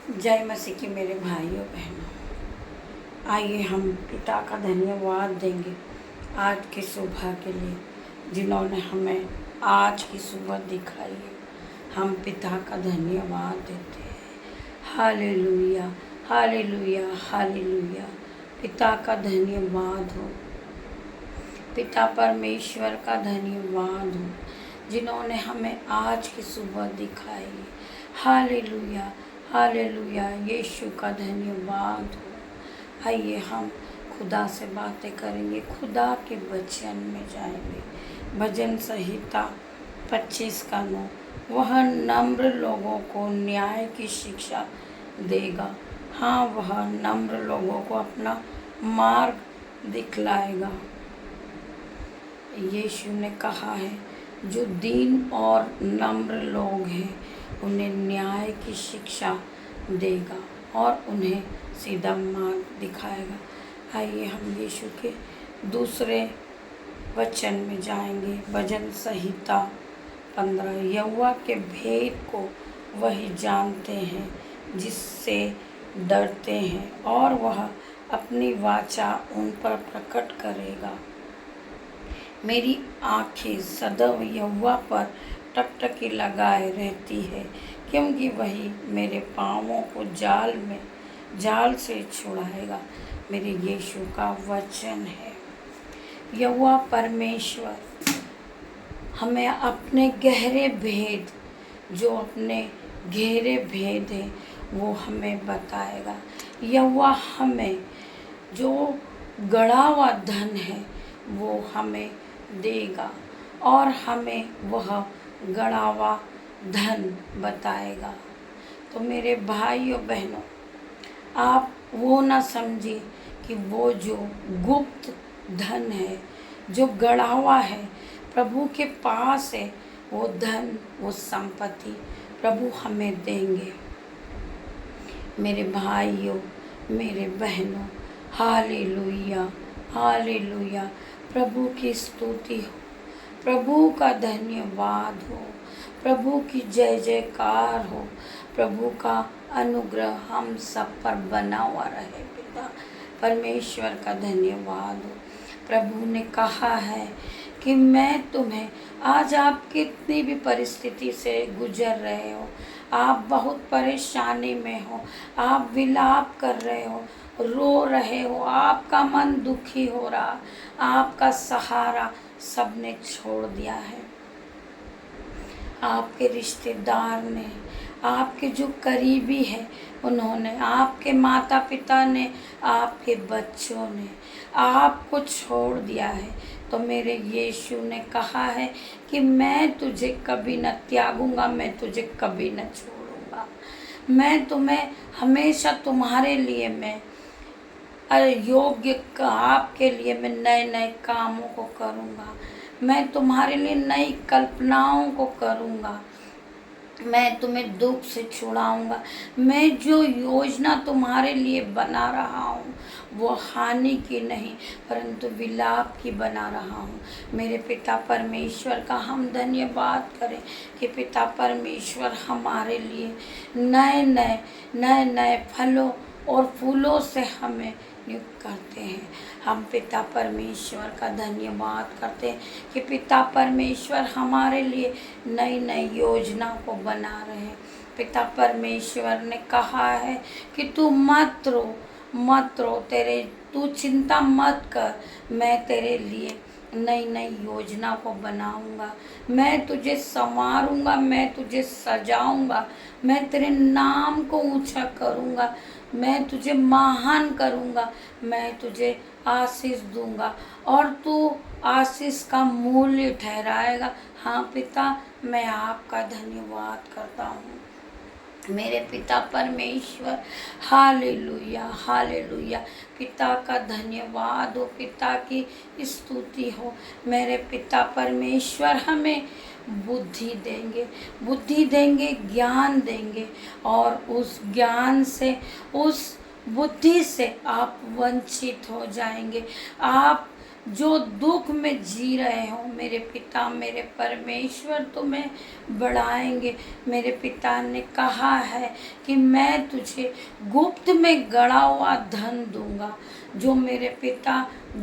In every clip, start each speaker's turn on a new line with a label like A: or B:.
A: जय मसीह की मेरे भाइयों बहनों, आइए हम पिता का धन्यवाद देंगे आज की सुबह के लिए, जिन्होंने हमें आज की सुबह दिखाई है। हम पिता का धन्यवाद देते हैं। Hallelujah, hallelujah, hallelujah. पिता का धन्यवाद हो, पिता परमेश्वर का धन्यवाद हो, जिन्होंने हमें आज की सुबह दिखाई है। Hallelujah, hallelujah. यीशु का धन्यवाद हो। आइए हम खुदा से बातें करेंगे, खुदा के वचन में जाएंगे। भजन संहिता 25 का 9। वह नम्र लोगों को न्याय की शिक्षा देगा। हाँ, वह नम्र लोगों को अपना मार्ग दिखलाएगा। यीशु ने कहा है, जो दीन और नम्र लोग हैं उन्हें न्याय की शिक्षा देगा और उन्हें सीधा मार्ग दिखाएगा। आइए हम यीशु के दूसरे वचन में जाएंगे। भजन संहिता 15। यहोवा के भेद को वही जानते हैं जिससे डरते हैं, और वह अपनी वाचा उन पर प्रकट करेगा। मेरी आँखें सदैव यहोवा पर टकटकी लगाए रहती है, क्योंकि वही मेरे पाँवों को जाल से छुड़ाएगा। मेरे यीशु का वचन है। यहोवा परमेश्वर हमें अपने गहरे भेद, जो अपने गहरे भेद हैं, वो हमें बताएगा। यहोवा हमें जो गड़ा हुआ धन है वो हमें देगा और हमें वह गड़ा हुआ धन बताएगा। तो मेरे भाइयों बहनों, आप वो ना समझिए कि वो जो गुप्त धन है, जो गड़ा हुआ है, प्रभु के पास है, वो धन, वो संपत्ति प्रभु हमें देंगे। मेरे भाइयों, मेरे बहनों, हालेलुया, हालेलुया। प्रभु की स्तुति हो, प्रभु का धन्यवाद हो, प्रभु की जय जयकार हो, प्रभु का अनुग्रह हम सब पर बना हुआ रहे। पिता परमेश्वर का धन्यवाद हो। प्रभु ने कहा है कि मैं तुम्हें, आज आप कितनी भी परिस्थिति से गुजर रहे हो, आप बहुत परेशानी में हो, आप विलाप कर रहे हो, रो रहे हो, आपका मन दुखी हो रहा, आपका सहारा सबने छोड़ दिया है। आपके रिश्तेदार ने, आपके जो करीबी है उन्होंने, आपके माता पिता ने, आपके बच्चों ने आपको छोड़ दिया है, तो मेरे यीशु ने कहा है कि मैं तुझे कभी न त्यागूंगा, मैं तुझे कभी न छोड़ूंगा। मैं तुम्हें हमेशा, तुम्हारे लिए मैं योग्य, आपके लिए मैं नए नए कामों को करूँगा। मैं तुम्हारे लिए नई कल्पनाओं को करूँगा। मैं तुम्हें दुख से छुड़ाऊंगा। मैं जो योजना तुम्हारे लिए बना रहा हूँ वो हानि की नहीं परंतु विलाप की बना रहा हूँ। मेरे पिता परमेश्वर का हम धन्यवाद करें कि पिता परमेश्वर हमारे लिए नए नए फलों और फूलों से हमें नियुक्त करते हैं। हम पिता परमेश्वर का धन्यवाद करते हैं कि पिता परमेश्वर हमारे लिए नई नई योजना को बना रहे हैं। पिता परमेश्वर ने कहा है कि तू मत रो, तू चिंता मत कर, मैं तेरे लिए नई नई योजना को बनाऊंगा। मैं तुझे संवारूंगा, मैं तुझे सजाऊंगा, मैं तेरे नाम को ऊंचा करूंगा, मैं तुझे महान करूंगा, मैं तुझे आशीष दूंगा और तू आशीष का मूल्य ठहराएगा। हाँ पिता, मैं आपका धन्यवाद करता हूँ। मेरे पिता परमेश्वर, हालेलुया, हालेलुया। पिता का धन्यवाद हो, पिता की स्तुति हो। मेरे पिता परमेश्वर हमें बुद्धि देंगे, ज्ञान देंगे, और उस ज्ञान से, उस बुद्धि से आप वंचित हो जाएंगे। आप जो दुख में जी रहे हो मेरे पिता मेरे परमेश्वर तुम्हें बढ़ाएंगे। मेरे पिता ने कहा है कि मैं तुझे गुप्त में गड़ा हुआ धन दूंगा। जो मेरे पिता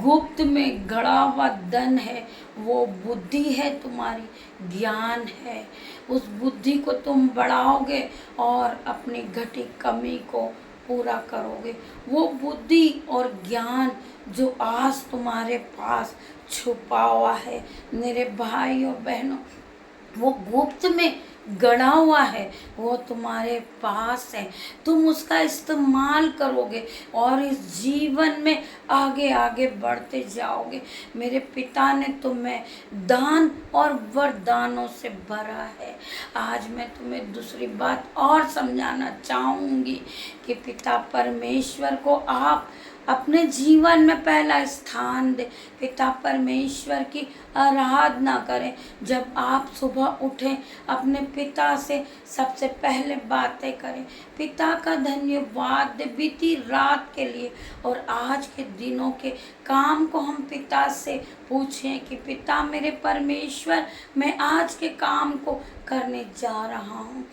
A: गुप्त में गड़ा हुआ धन है वो बुद्धि है, तुम्हारी ज्ञान है। उस बुद्धि को तुम बढ़ाओगे और अपनी घटी कमी को पूरा करोगे। वो बुद्धि और ज्ञान जो आज तुम्हारे पास छुपा हुआ है मेरे भाई और बहनों, वो गुप्त में गड़ा हुआ है, वो तुम्हारे पास है। तुम उसका इस्तेमाल करोगे और इस जीवन में आगे आगे बढ़ते जाओगे। मेरे पिता ने तुम्हें दान और वरदानों से भरा है। आज मैं तुम्हें दूसरी बात और समझाना चाहूँगी कि पिता परमेश्वर को आप अपने जीवन में पहला स्थान दे। पिता परमेश्वर की आराधना करें। जब आप सुबह उठें अपने पिता से सबसे पहले बातें करें, पिता का धन्यवाद दे बीती रात के लिए और आज के दिनों के काम को हम पिता से पूछें कि पिता मेरे परमेश्वर, मैं आज के काम को करने जा रहा हूँ,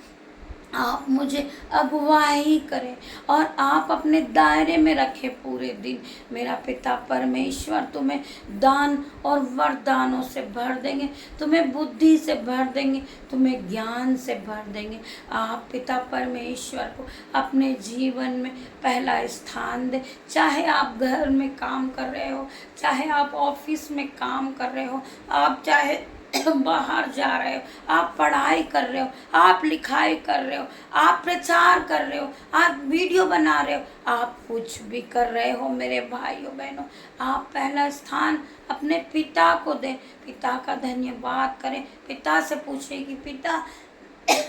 A: आप मुझे अगुवाई करें और आप अपने दायरे में रखें पूरे दिन। मेरा पिता परमेश्वर तुम्हें दान और वरदानों से भर देंगे, तुम्हें बुद्धि से भर देंगे, तुम्हें ज्ञान से भर देंगे। आप पिता परमेश्वर को अपने जीवन में पहला स्थान दें। चाहे आप घर में काम कर रहे हो, चाहे आप ऑफिस में काम कर रहे हो, आप चाहे बाहर जा रहे हो, आप पढ़ाई कर रहे हो, आप लिखाई कर रहे हो, आप प्रचार कर रहे हो, आप वीडियो बना रहे हो, आप कुछ भी कर रहे हो मेरे भाइयों बहनों, आप पहला स्थान अपने पिता को दें। पिता का धन्यवाद करें। पिता से पूछें कि पिता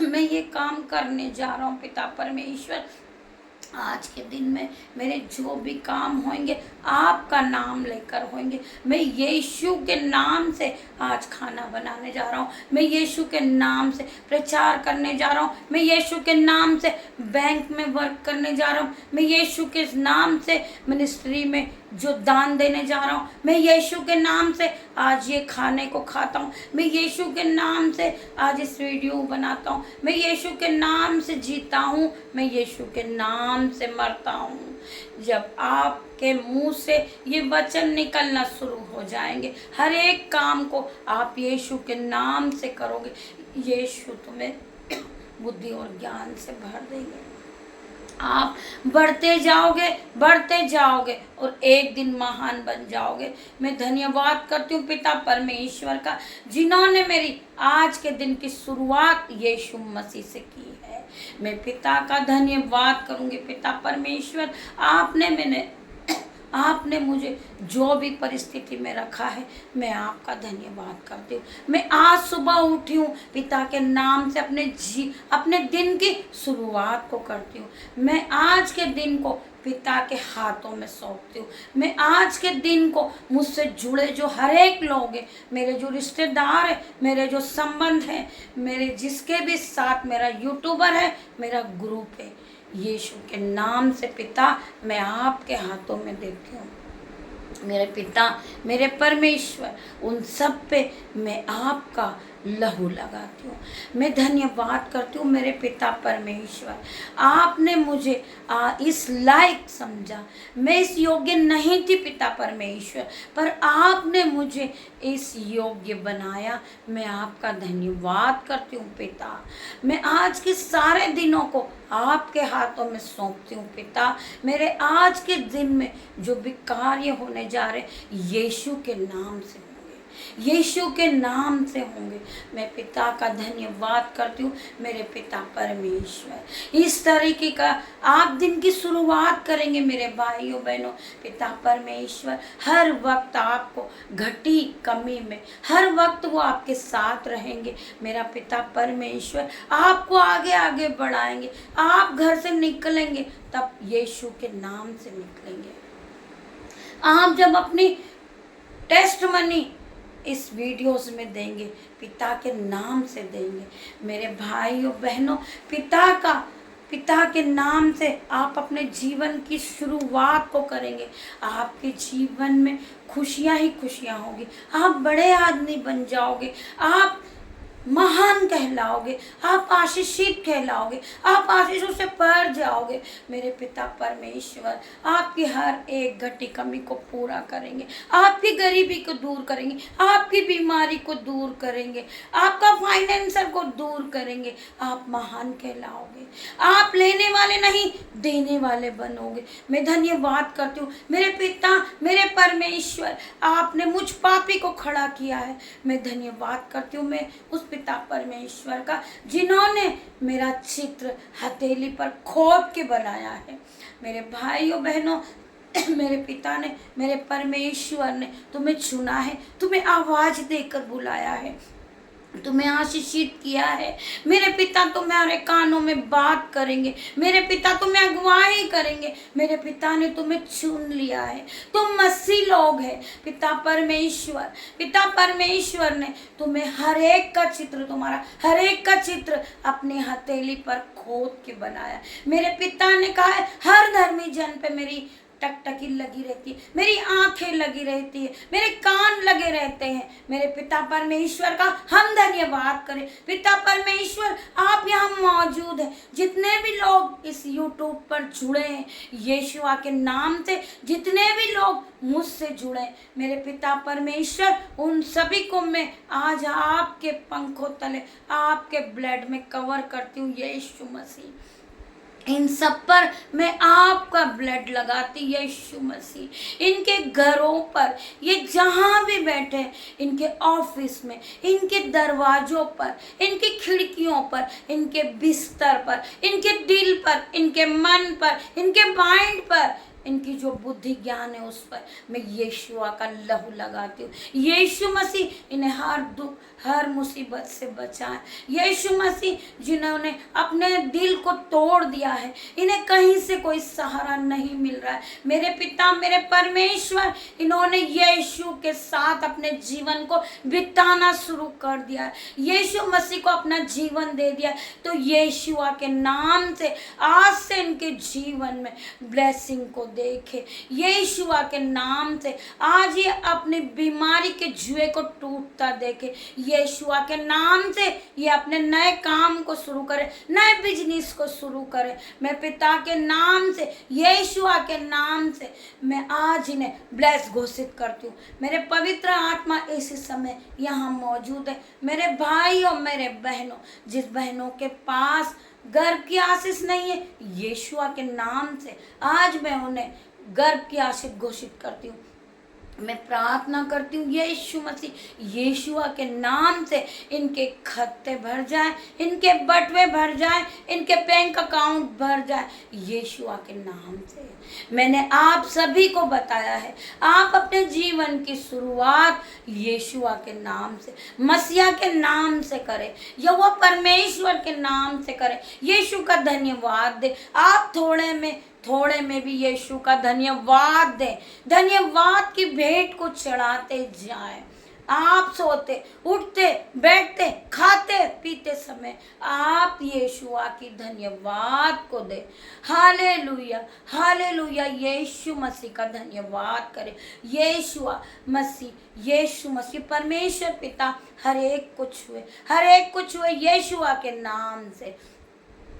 A: मैं ये काम करने जा रहा हूँ। पिता परमेश्वर, आज के दिन में मेरे जो भी काम होंगे आपका नाम लेकर होंगे। मैं यीशु के नाम से आज खाना बनाने जा रहा हूँ, मैं यीशु के नाम से प्रचार करने जा रहा हूँ, मैं यीशु के नाम से बैंक में वर्क करने जा रहा हूँ, मैं यीशु के नाम से मिनिस्ट्री में जो दान देने जा रहा हूँ, मैं यीशु के नाम से आज ये खाने को खाता हूँ, मैं यीशु के नाम से आज इस वीडियो बनाता हूँ, मैं यीशु के नाम से जीता हूँ, मैं यीशु के नाम से मरता हूँ। जब आपके मुंह से ये वचन निकलना शुरू हो जाएंगे, हर एक काम को आप यीशु के नाम से करोगे, यीशु तुम्हें बुद्धि और ज्ञान से भर देंगे। आप बढ़ते जाओगे और एक दिन महान बन जाओगे। मैं धन्यवाद करती हूँ पिता परमेश्वर का, जिन्होंने मेरी आज के दिन की शुरुआत यीशु मसीह से की है। मैं पिता का धन्यवाद करूँगी। पिता परमेश्वर, आपने मुझे जो भी परिस्थिति में रखा है, मैं आपका धन्यवाद करती हूँ। मैं आज सुबह उठी हूँ पिता के नाम से अपने दिन की शुरुआत को करती हूँ। मैं आज के दिन को पिता के हाथों में सौंपती हूँ। मैं आज के दिन को मुझसे जुड़े जो हर एक लोग हैं, मेरे जो रिश्तेदार हैं, मेरे जो संबंध हैं, मेरे जिसके भी साथ मेरा यूट्यूबर है, मेरा ग्रुप है, यीशु के नाम से पिता मैं आपके हाथों में देती हूँ। मेरे पिता मेरे परमेश्वर, उन सब पे मैं आपका लहू लगाती हूँ। मैं धन्यवाद करती हूँ मेरे पिता परमेश्वर, आपने मुझे इस लायक समझा। मैं इस योग्य नहीं थी पिता परमेश्वर, पर आपने मुझे इस योग्य बनाया। मैं आपका धन्यवाद करती हूँ पिता। मैं आज के सारे दिनों को आपके हाथों में सौंपती हूँ पिता। मेरे आज के दिन में जो भी कार्य होने जा रहे यीशु के नाम से होंगे, यीशु के नाम से होंगे। मैं पिता का धन्यवाद करती हूँ मेरे पिता परमेश्वर। इस तरीके का आप दिन की शुरुआत करेंगे मेरे भाइयों बहनों। पिता परमेश्वर हर वक्त आपको घटी कमी में, हर वक्त वो आपके साथ रहेंगे। मेरा पिता परमेश्वर आपको आगे आगे बढ़ाएंगे। आप घर से निकलेंगे तब यीशु के नाम से निकलेंगे। आप जब अपनी टेस्टमनी इस वीडियोस में देंगे, पिता के नाम से देंगे। मेरे भाइयों बहनों, पिता पिता के नाम से आप अपने जीवन की शुरुआत को करेंगे, आपके जीवन में खुशियां ही खुशियां होगी। आप बड़े आदमी बन जाओगे, आप महान कहलाओगे, आप आशीषित कहलाओगे, आप आशीषों से भर जाओगे। मेरे पिता परमेश्वर आपकी हर एक घटी कमी को पूरा करेंगे, आपकी गरीबी को दूर करेंगे, आपकी बीमारी को दूर करेंगे, आपका फाइनेंसर को दूर करेंगे। आप महान कहलाओगे, आप लेने वाले नहीं देने वाले बनोगे। मैं धन्यवाद करती हूँ मेरे पिता, मेरे परमेश्वर, आपने मुझ पापी को खड़ा किया है। मैं धन्यवाद करती हूँ मैं उस पिता परमेश्वर का जिन्होंने मेरा चित्र हथेली पर खोद के बनाया है। मेरे भाइयों बहनों, मेरे पिता ने, मेरे परमेश्वर ने तुम्हें चुना है, तुम्हें आवाज देकर बुलाया है, तुम्हें आशीषित किया है। मेरे पिता तुम्हारे कानों में बात करेंगे, मेरे पिता तुम्हें अगुवाई करेंगे। मेरे पिता ने तुम्हें चुन लिया है, तुम मसीह लोग हैं। पिता परमेश्वर ने तुम्हें हर एक का चित्र, तुम्हारा हर एक का चित्र अपनी हथेली पर खोद के बनाया। मेरे पिता ने कहा है हर धर्मी जन पे मेरी टकटकी लगी रहती है, मेरी आंखें लगी रहती है, मेरे कान लगे रहते हैं। मेरे पिता परमेश्वर का हम धन्यवाद करें। पिता परमेश्वर आप यहाँ मौजूद हैं, जितने भी लोग इस YouTube पर जुड़े हैं यीशुआ के नाम से, जितने भी लोग मुझसे जुड़े, मेरे पिता परमेश्वर उन सभी को मैं आज आपके पंखों तले, आपके ब्लड में कवर करती हूँ यीशु मसीह। इन सब पर मैं आपका ब्लड लगाती यीशु मसीह। इनके घरों पर, ये जहाँ भी बैठे, इनके ऑफिस में, इनके दरवाजों पर, इनकी खिड़कियों पर, इनके बिस्तर पर, इनके दिल पर, इनके मन पर, इनके माइंड पर, इनकी जो बुद्धि ज्ञान है उस पर मैं यीशुआ का लहू लगाती हूँ। यीशु मसीह इन्हें हर दुख, हर मुसीबत से बचाए। यीशु मसीह जिन्होंने अपने दिल को तोड़ दिया है, इन्हें कहीं से कोई सहारा नहीं मिल रहा है। मेरे पिता, मेरे परमेश्वर, इन्होंने यीशु के साथ अपने जीवन को बिताना शुरू कर दिया है, यीशु मसीह को अपना जीवन दे दिया। तो यीशुआ के नाम से आज से इनके जीवन में ब्लेसिंग को देखे। यीशुआ के नाम से आज ये अपनी बीमारी के जुए को टूटता देखे। यीशुआ के नाम से ये अपने नए काम को शुरू करे, नए बिजनेस को शुरू करे। मैं पिता के नाम से, यीशुआ के नाम से मैं आज इन्हें ब्लेस घोषित करती हूँ। मेरे पवित्र आत्मा इसी समय यहाँ मौजूद है। मेरे भाई और मेरे बहनों, जिस बहनों के पास गर्भ की आशीष नहीं है, यीशुआ के नाम से आज मैं उन्हें गर्भ की आशीष घोषित करती हूँ। मैं प्रार्थना करती हूँ यीशु मसीह, यीशुआ के नाम से इनके खाते भर जाए, इनके बटवे भर जाए, इनके बैंक अकाउंट भर जाए यीशुआ के नाम से। मैंने आप सभी को बताया है, आप अपने जीवन की शुरुआत यीशुआ के नाम से, मसीहा के नाम से करें, यहोवा परमेश्वर के नाम से करें। यीशु का धन्यवाद दे। आप थोड़े में भी यीशु का धन्यवाद दें, धन्यवाद की भेंट को चढ़ाते जाएं। आप सोते, उठते, बैठते, खाते, पीते समय आप यीशुआ की धन्यवाद को दे। Hallelujah, hallelujah. यीशु मसीह का धन्यवाद करें। यीशुआ मसीह, यीशु मसीह, परमेश्वर पिता हर एक को छुए यीशुआ के नाम से।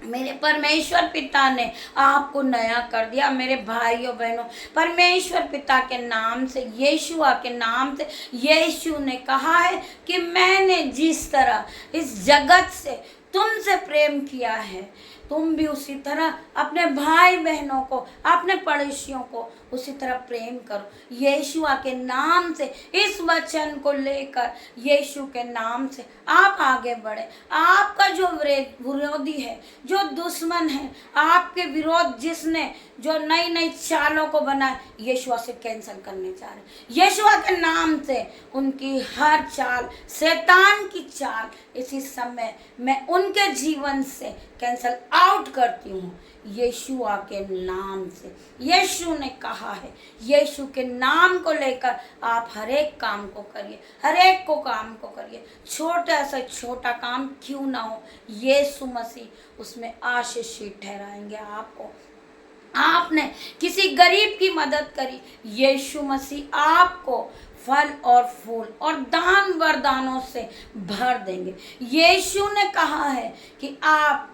A: मेरे परमेश्वर पिता ने आपको नया कर दिया। मेरे भाइयों बहनों, परमेश्वर पिता के नाम से, यीशुआ के नाम से, यीशु ने कहा है कि मैंने जिस तरह इस जगत से तुमसे प्रेम किया है, तुम भी उसी तरह अपने भाई बहनों को, अपने पड़ोसियों को उसी तरह प्रेम करो। यीशुआ के नाम से इस वचन को लेकर, यीशु के नाम से आप आगे बढ़े। आपका जो विरोधी है, जो दुश्मन है, आपके विरोध जिसने जो नई नई चालों को बनाए, यीशुआ से कैंसिल करने जा रहे। यीशुआ के नाम से उनकी हर चाल, शैतान की चाल, इसी समय मैं उनके जीवन से कैंसिल आउट करती हूँ यीशुआ के नाम से। यीशु ने कहा है, यीशु के नाम को लेकर आप हर एक काम को करिए, हर एक को काम को करिए, छोटा से छोटा काम क्यों ना हो, यीशु मसीह उसमें आशीषित ठहराएंगे आपको। आपने किसी गरीब की मदद करी, यीशु मसीह आपको फल और फूल और दान वरदानों से भर देंगे। यीशु ने कहा है कि आप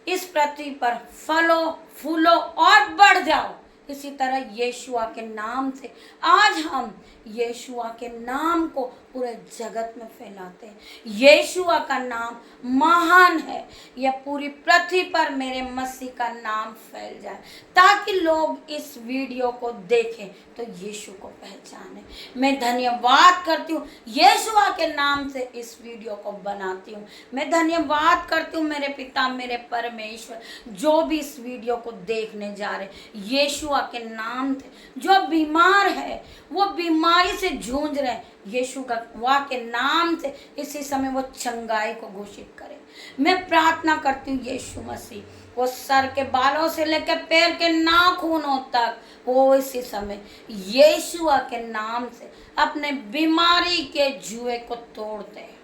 A: इस पृथ्वी पर फलो फूलो और बढ़ जाओ। इसी तरह यीशुआ के नाम से आज हम यीशुआ के नाम को पूरे जगत में फैलाते हैं। यीशुआ का नाम महान है। यह पूरी पृथ्वी पर मेरे मसीह का नाम फैल जाए, ताकि लोग इस वीडियो को देखें तो यीशु को पहचाने। मैं धन्यवाद करती हूँ यीशुआ के नाम से इस वीडियो को बनाती हूँ। मैं धन्यवाद करती हूँ मेरे पिता, मेरे परमेश्वर, जो भी इस वीडियो को देखने जा रहे यीशुआ के नाम से। जो बीमार है, वो बीमारी से जूझ रहे हैं, यीशुआ के नाम से इसी समय वो चंगाई को घोषित करे। मैं प्रार्थना करती हूँ यीशु मसीह, वो सर के बालों से लेकर पैर के नाखूनों तक वो इसी समय यीशुआ के नाम से अपने बीमारी के जुए को तोड़ते हैं।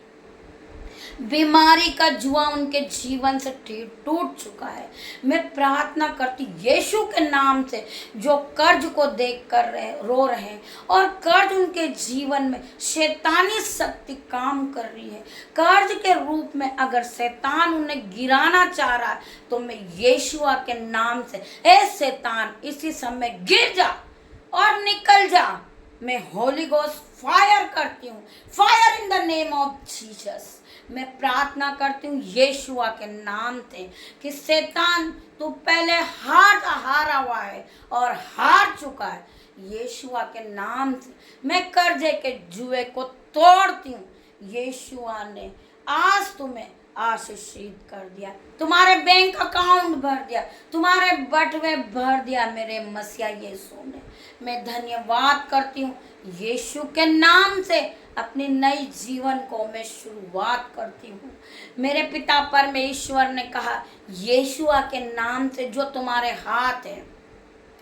A: बीमारी का जुआ उनके जीवन से टूट चुका है। मैं प्रार्थना करती यीशु के नाम से, जो कर्ज को देख कर रो रहे हैं और कर्ज उनके जीवन में शैतानी शक्ति काम कर रही है, कर्ज के रूप में अगर शैतान उन्हें गिराना चाह रहा है, तो मैं यीशुआ के नाम से, ए शैतान इसी समय गिर जा और निकल जा। मैं होली गोस्ट फायर करती हूँ, fire in the name of Jesus. मैं प्रार्थना करती हूँ यीशुआ के नाम से कि शैतान तू पहले हारा हुआ है और हार चुका है। यीशुआ के नाम से मैं कर्जे के जुए को तोड़ती हूँ। यीशुआ ने आज तुम्हें आशीषित कर दिया, तुम्हारे बैंक अकाउंट भर दिया, तुम्हारे बटवे भर दिया मेरे मसीहा यीशु ने। मैं धन्यवाद करती हूँ यीशु के नाम से अपनी नई जीवन को मैं शुरुआत करती हूँ। मेरे पिता परमेश्वर ने कहा यीशुआ के नाम से जो तुम्हारे हाथ हैं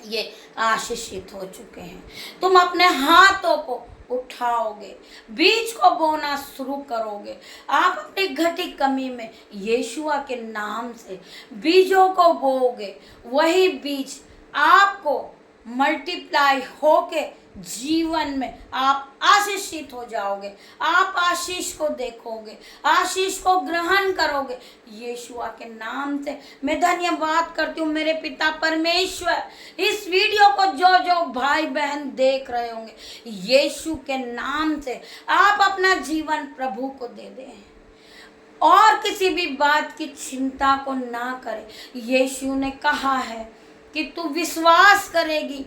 A: ये आशीषित हो चुके हैं। तुम अपने हाथों को उठाओगे, बीज को बोना शुरू करोगे। आप अपनी घटी कमी में यीशुआ के नाम से बीजों को बोओगे, वही बीज आपको मल्टीप्लाई होके जीवन में आप आशीषित हो जाओगे। आप आशीष को देखोगे, आशीष को ग्रहण करोगे यीशुआ के नाम से। मैं धन्यवाद करती हूँ मेरे पिता परमेश्वर, इस वीडियो को जो जो भाई बहन देख रहे होंगे यीशु के नाम से आप अपना जीवन प्रभु को दे दें और किसी भी बात की चिंता को ना करें। यीशु ने कहा है कि तू विश्वास करेगी